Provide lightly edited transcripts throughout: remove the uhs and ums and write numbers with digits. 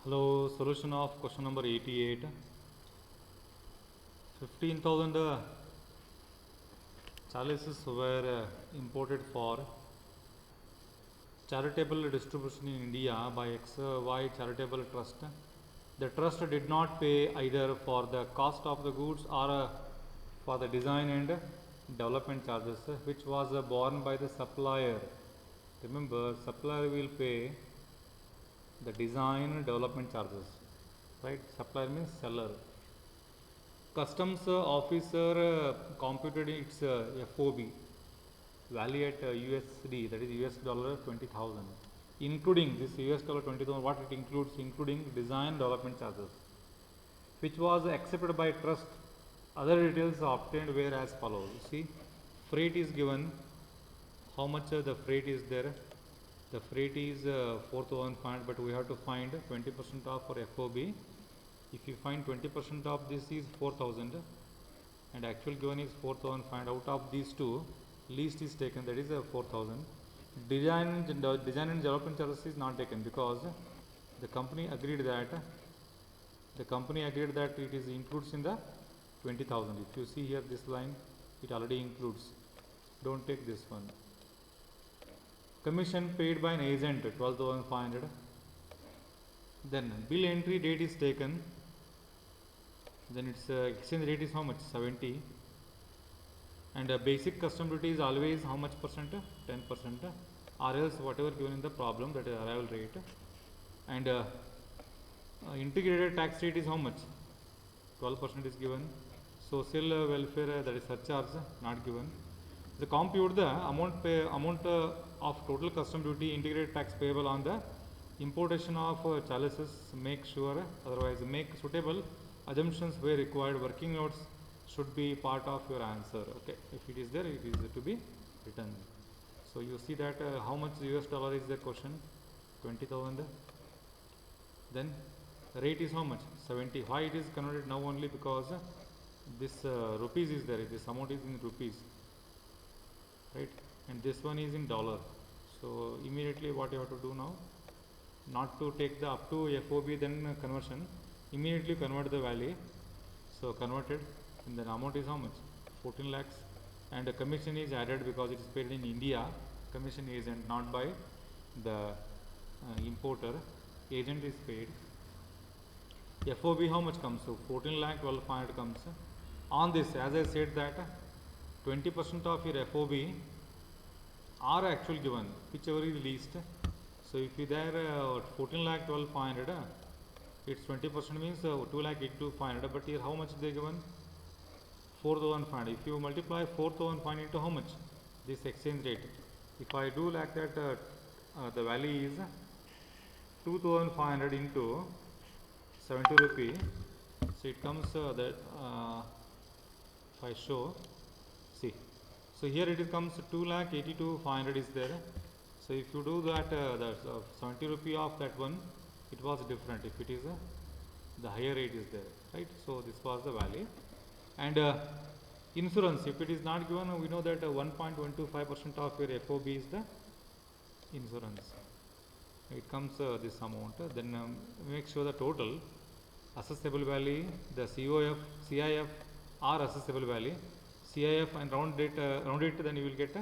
Hello, solution of question number 88. 15,000 chalices were imported for charitable distribution in India by XY Charitable Trust. The trust did not pay either for the cost of the goods or for the design and development charges, which was borne by the supplier. Remember, supplier will pay the design and development charges, right? Supplier means seller. Customs officer computed its FOB value at USD, that is US dollar 20,000, including this US dollar 20,000. What it includes? Including design development charges, which was accepted by trust. Other details obtained were as follows. See, freight is given. How much the freight is there? The freight is 4,500, but we have to find 20% off for FOB. If you find 20% of this is 4,000 and actual given is 4,500, out of these two, least is taken, that is 4,000. Design and development charges is not taken because the company agreed that it is includes in the 20,000. If you see here this line, it already includes. Don't take this one. Commission paid by an agent 12,500. Then bill entry date is taken. Then its exchange rate is how much? 70. And basic custom duty is always how much percent? 10%, or else whatever given in the problem, that is arrival rate. And integrated tax rate is how much? 12% is given. Social welfare, that is surcharge, not given. The compute the amount of total custom duty integrated tax payable on the importation of chalices. Make sure, otherwise make suitable assumptions where required. Working notes should be part of your answer. Okay, if it is there, it is to be written. So you see that how much US dollar is the question? 20,000. Then rate is how much? 70. Why it is converted now only? Because this rupees is there. This amount is in rupees, right? And this one is in dollar. So immediately what you have to do now? Not to take the up to FOB then conversion. Immediately convert the value. So converted, and then amount is how much? 14 lakhs. And the commission is added because it is paid in India. Commission agent, not by the importer. Agent is paid. FOB how much comes? So 14 lakh 12,500 comes. On this, as I said that 20% of your FOB are actual given, whichever is least. So if you there 14 lakh 12,500, its 20% means 2 lakh 82,500. But here how much they given? 4,500. If you multiply 4,500 into how much? This exchange rate. If I do like that, the value is 2,500 into 70 rupee. So it comes that if I show, see. So here it comes 2,82,500 is there. So if you do that, that's 70 rupee of that one, it was different. If it is the higher rate is there, right? So this was the value. And insurance, if it is not given, we know that 1.125% of your FOB is the insurance. It comes this amount. Then make sure the total assessable value, the COF, CIF or assessable value. CIF and round it, then you will get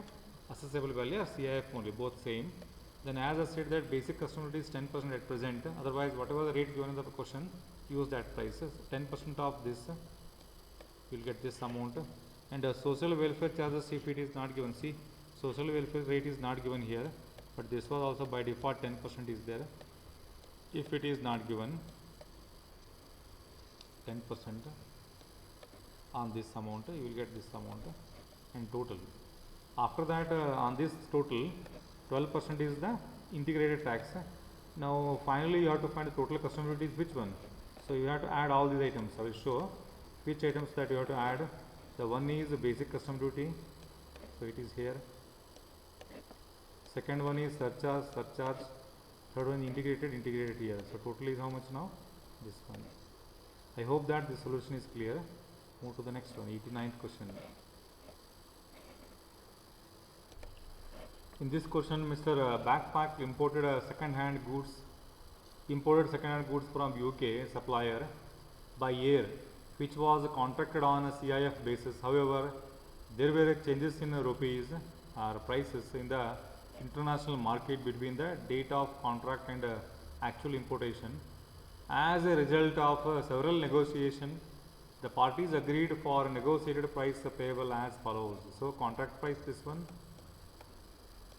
assessable value or CIF only, both same. Then as I said that basic custom duty is 10% at present. Otherwise, whatever the rate given in the question, use that price. 10% of this, you will get this amount. And social welfare charges, if it is not given, see, social welfare rate is not given here, but this was also by default 10% is there. If it is not given, 10% on this amount, you will get this amount and total. After that, on this total, 12% is the integrated tax. Now finally you have to find the total custom duty is which one. So you have to add all these items. I will show which items that you have to add. The one is the basic custom duty, so it is here. Second one is surcharge. Third one integrated here. So total is how much now? This one. I hope that the solution is clear. Move to the next one, 89th question. In this question, Mr. Backpack imported second-hand goods imported second-hand goods from UK supplier by air, which was contracted on a CIF basis. However, there were changes in rupees or prices in the international market between the date of contract and actual importation. As a result of several negotiations, the parties agreed for a negotiated price payable as follows. So, contract price this one,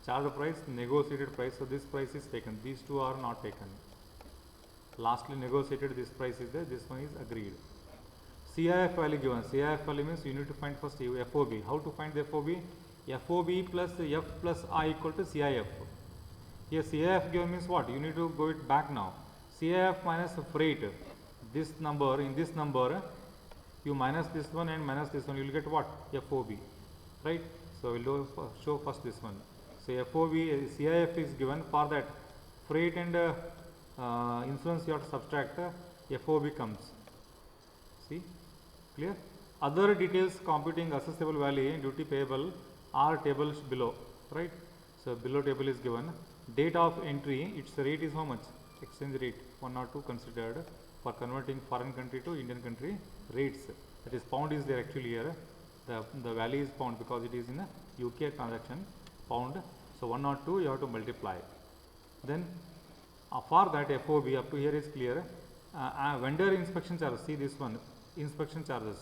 charge price, negotiated price. So, this price is taken. These two are not taken. Lastly, negotiated this price is there. This one is agreed. CIF value given. CIF value means you need to find first FOB. How to find the FOB? FOB plus F plus I equal to CIF. Here CIF given means what? You need to go it back now. CIF minus freight. This number, in this number, you minus this one and minus this one, you will get what? FOB. Right? So, we will show first this one. So, FOB, CIF is given. For that freight and insurance you have to subtract, FOB comes. See? Clear? Other details computing assessable value and duty payable are tables below. Right? So, below table is given. Date of entry, its rate is how much? Exchange rate 102 considered for converting foreign country to Indian country rates. That is pound is there actually here. The value is pound because it is in a UK transaction pound. So, 102 you have to multiply. Then for that FOB up to here is clear. Vendor inspection charges, see this one, inspection charges.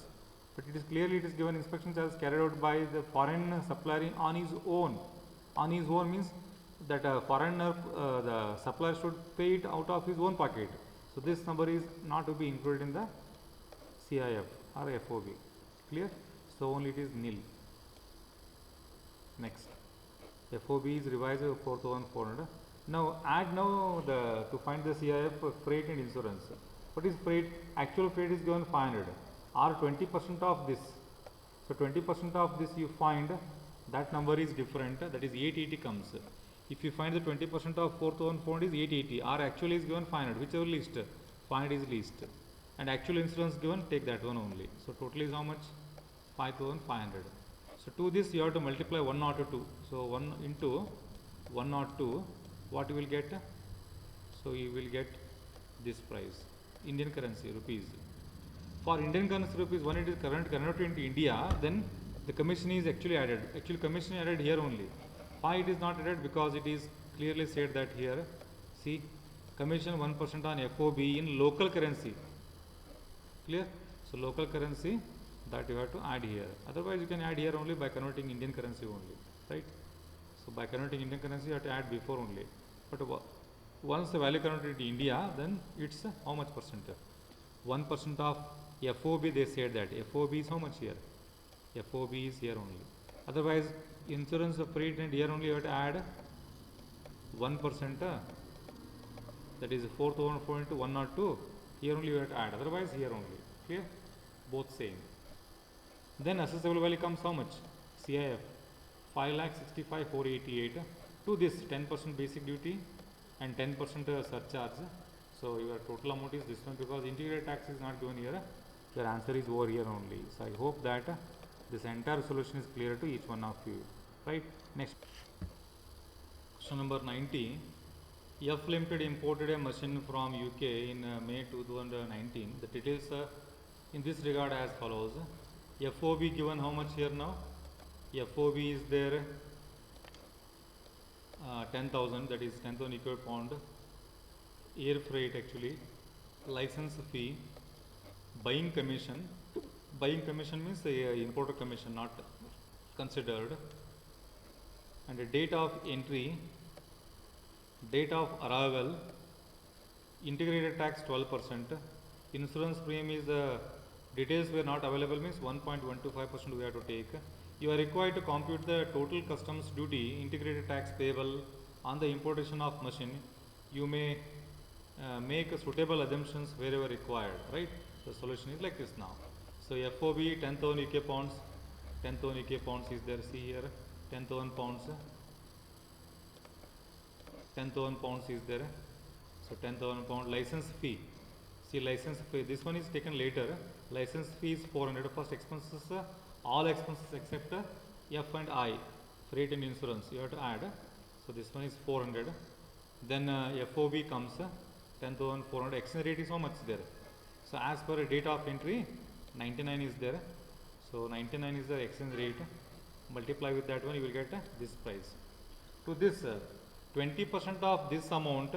But it is clearly it is given inspection charges carried out by the foreign supplier on his own. On his own means that foreigner, the supplier should pay it out of his own pocket. So, this number is not to be included in the CIF or FOB. Clear? So, only it is nil. Next, FOB is revised 4,400. Now, add now to find the CIF freight and insurance. What is freight? Actual freight is given 500 or 20% of this. So, 20% of this you find that number is different, that is 880 comes. If you find the 20% of 4,400 is 880 or actually is given 500, whichever least, 500 is least, and actual insurance given, take that one only. So, total is how much? 5,500. So, to this you have to multiply 102. So, 1 into 102, what you will get? So, you will get this price, Indian currency, rupees. For Indian currency rupees, when it is converted into India, then the commission is actually added. Actually, commission is added here only. Why it is not added? Because it is clearly said that here, see, commission 1% on FOB in local currency. Clear? So, local currency that you have to add here. Otherwise, you can add here only by converting Indian currency only, right? So, by converting Indian currency, you have to add before only. But once the value converted to India, then it's how much percent? 1% of FOB, they said that. FOB is how much here? FOB is here only. Otherwise, insurance of freight and here only you have to add 1%, that is 4,400 to 102, here only you have to add, otherwise here only. Clear? Both same. Then assessable value comes how much? CIF 5,65,488 to this 10% basic duty and 10% surcharge. So, your total amount is this one because integrated tax is not given here. Your answer is over here only. So, I hope that this entire solution is clear to each one of you. Right. Next, question number 90. F Limited imported a machine from UK in May 2019. The details in this regard as follows. FOB given how much here now? FOB is there 10,000, that is 10,000 equal pound. Air freight actually, license fee, buying commission. Buying commission means the importer commission not considered, and the date of entry, date of arrival, integrated tax 12%, insurance premium is details were not available means 1.125% we have to take. You are required to compute the total customs duty, integrated tax payable on the importation of machine. You may make suitable assumptions wherever required, right? The solution is like this now. So, FOB 10,000 UK pounds, 10,000 UK pounds is there, see here 10,000 pounds, 10,000 pounds is there. So, 10,000 pound license fee, see license fee, this one is taken later, license fee is 400, first expenses, all expenses except F and I, freight and insurance you have to add. So, this one is 400, then FOB comes, 10,400. Exchange rate is how much there? So as per date of entry, 99 is there. So 99 is the exchange rate. Multiply with that one, you will get this price. To this, 20% of this amount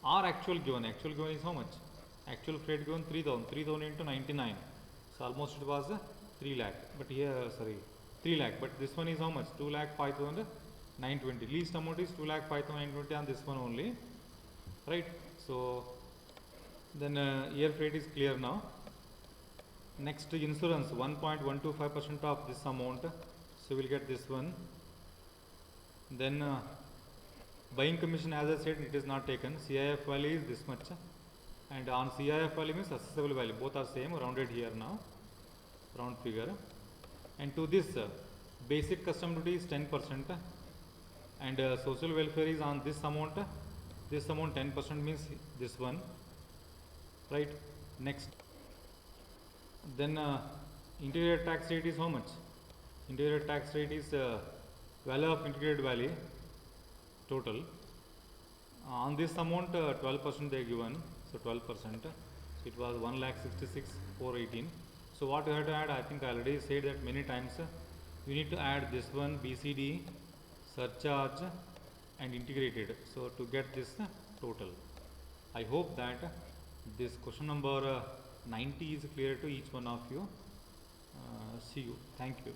are actual given. Actual given is how much? Actual freight given 3,000. 3,000 into 99. So almost it was 3 lakh. But here, sorry, 3 lakh. But this one is how much? 2 lakh 5,920. Least amount is 2 lakh 5,920 on this one only. Right? So then air freight is clear now. Next, insurance 1.125% of this amount. So we'll get this one. Then buying commission, as I said, it is not taken. CIF value is this much, and on CIF value means accessible value, both are same, rounded here now, round figure. And to this, basic custom duty is 10%, and social welfare is on this amount 10% means this one, right? Next, then integrated tax rate is how much? Integrated tax rate is value of integrated value total. On this amount 12% they given, so 12%. So it was 1,66,418. So what you have to add, I think I already said that many times, you need to add this one BCD, surcharge and integrated, so to get this total. I hope that this question number 90 is clear to each one of you. See you. Thank you.